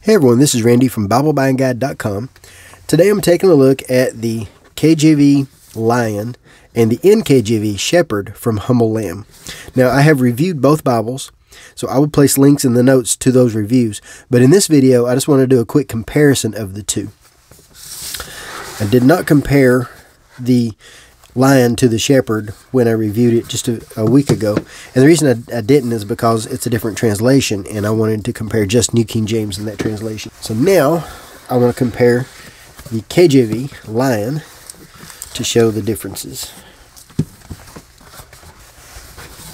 Hey everyone, this is Randy from BibleBuyingGuide.com. Today I'm taking a look at the KJV Lion and the NKJV Shepherd from Humble Lamb. Now I have reviewed both Bibles, so I will place links in the notes to those reviews, but in this video I just want to do a quick comparison of the two. I did not compare the Lion to the Shepherd when I reviewed it just a week ago, and the reason I didn't is because it's a different translation and I wanted to compare just New King James in that translation. So now I want to compare the KJV Lion to show the differences.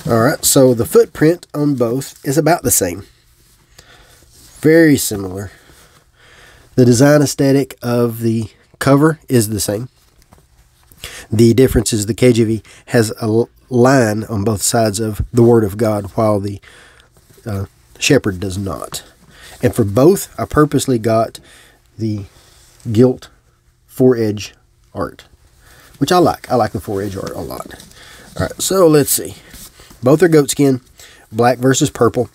Alright, so the footprint on both is about the same. Very similar. The design aesthetic of the cover is the same. The difference is the KJV has a line on both sides of the Word of God, while the Shepherd does not. And for both, I purposely got the gilt 4-edge art, which I like. I like the 4-edge art a lot. Alright, so let's see. Both are goatskin, black versus purple.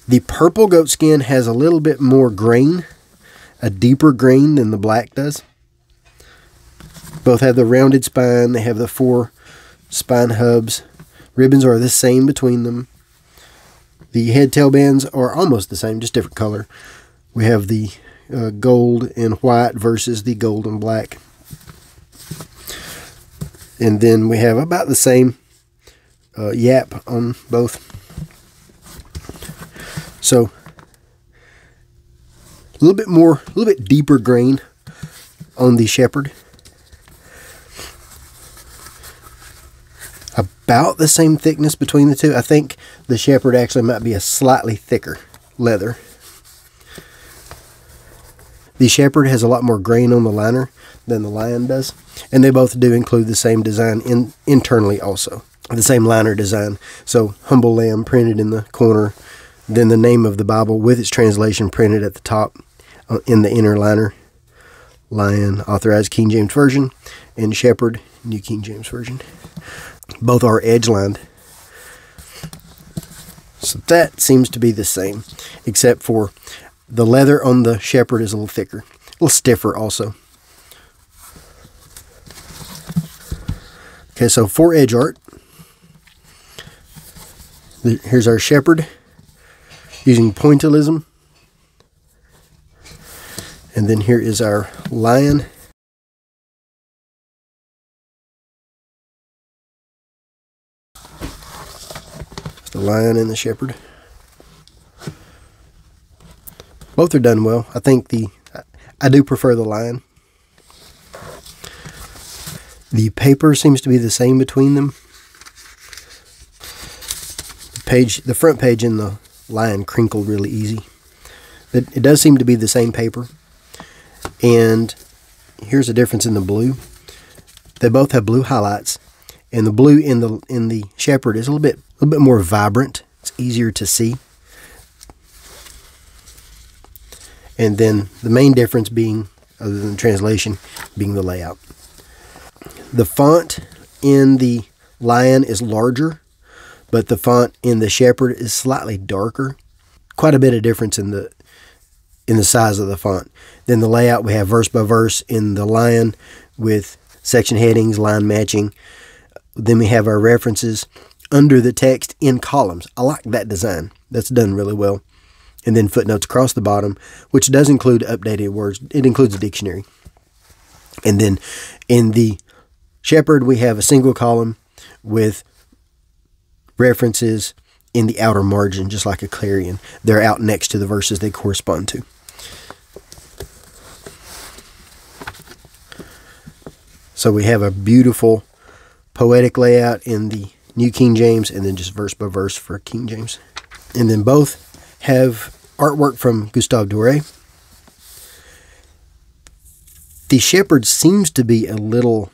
The purple goatskin has a little bit more grain, a deeper grain than the black does. Both have the rounded spine. They have the 4 spine hubs. Ribbons are the same between them. The head tail bands are almost the same, just different color. We have the gold and white versus the gold and black. And then we have about the same yap on both. So a little bit deeper grain on the Shepherd. About the same thickness between the two. I think the Shepherd actually might be a slightly thicker leather. The Shepherd has a lot more grain on the liner than the Lion does, and they both do include the same design internally also. The same liner design. So Humble Lamb printed in the corner, then the name of the Bible with its translation printed at the top in the inner liner. Lion, Authorized King James Version, and Shepherd, New King James Version. Both are edge lined. So that seems to be the same, except for the leather on the Shepherd is a little thicker, a little stiffer also. Okay, so 4-edge art. Here's our Shepherd using pointillism. And then here is our Lion. The Lion and the Shepherd. Both are done well. I think I do prefer the Lion. The paper seems to be the same between them. The front page in the Lion crinkled really easy. It does seem to be the same paper. And here's a difference in the blue. They both have blue highlights, and the blue in the Shepherd is a little bit more vibrant. It's easier to see. And then the main difference being, other than the translation, being the layout. The font in the Lion is larger, but the font in the Shepherd is slightly darker. Quite a bit of difference in the size of the font. Then the layout, we have verse by verse in the Lion with section headings, line matching. Then we have our references under the text in columns. I like that design. That's done really well. And then footnotes across the bottom, which does include updated words. It includes a dictionary. And then in the Shepherd, we have a single column with references in the outer margin, just like a clarion. They're out next to the verses they correspond to. So we have a beautiful poetic layout in the New King James, and then just verse by verse for King James. And then both have artwork from Gustave Doré. The Shepherd seems to be a little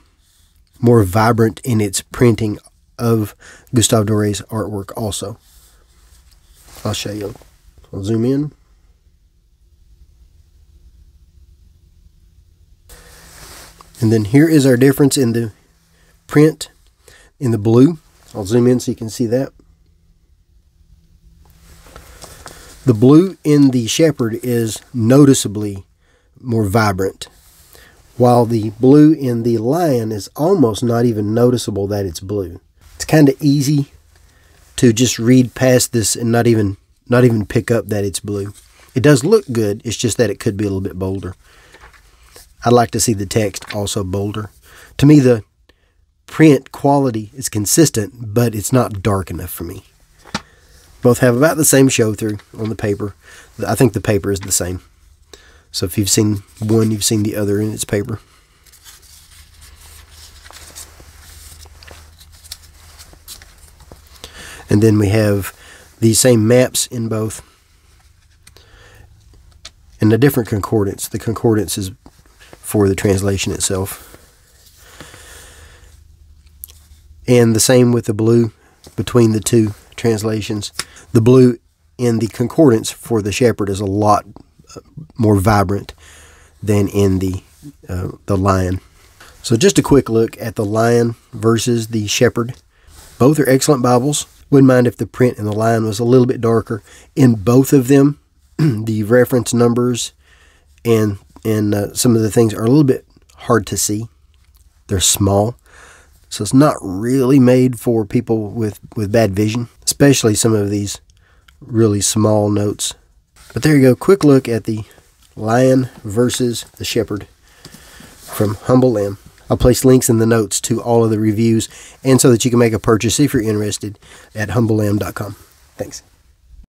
more vibrant in its printing of Gustave Doré's artwork also. I'll show you. I'll zoom in. And then here is our difference in the print in the blue. I'll zoom in so you can see that. The blue in the Shepherd is noticeably more vibrant, while the blue in the Lion is almost not even noticeable that it's blue. It's kind of easy to just read past this and not even pick up that it's blue. It does look good, it's just that it could be a little bit bolder. I'd like to see the text also bolder. To me, the print quality is consistent, but it's not dark enough for me. Both have about the same show through on the paper. I think the paper is the same. So if you've seen one, you've seen the other in its paper. And then we have these same maps in both, and a different concordance. The concordance is for the translation itself. And the same with the blue between the two translations. The blue in the concordance for the Shepherd is a lot more vibrant than in the Lion. So just a quick look at the Lion versus the Shepherd. Both are excellent Bibles. Wouldn't mind if the print in the Lion was a little bit darker. In both of them, the reference numbers and some of the things are a little bit hard to see. They're small. So it's not really made for people with bad vision, especially some of these really small notes. But there you go, quick look at the Lion versus the Shepherd from Humble Lamb. I'll place links in the notes to all of the reviews, and so that you can make a purchase if you're interested at humblelamb.com. Thanks.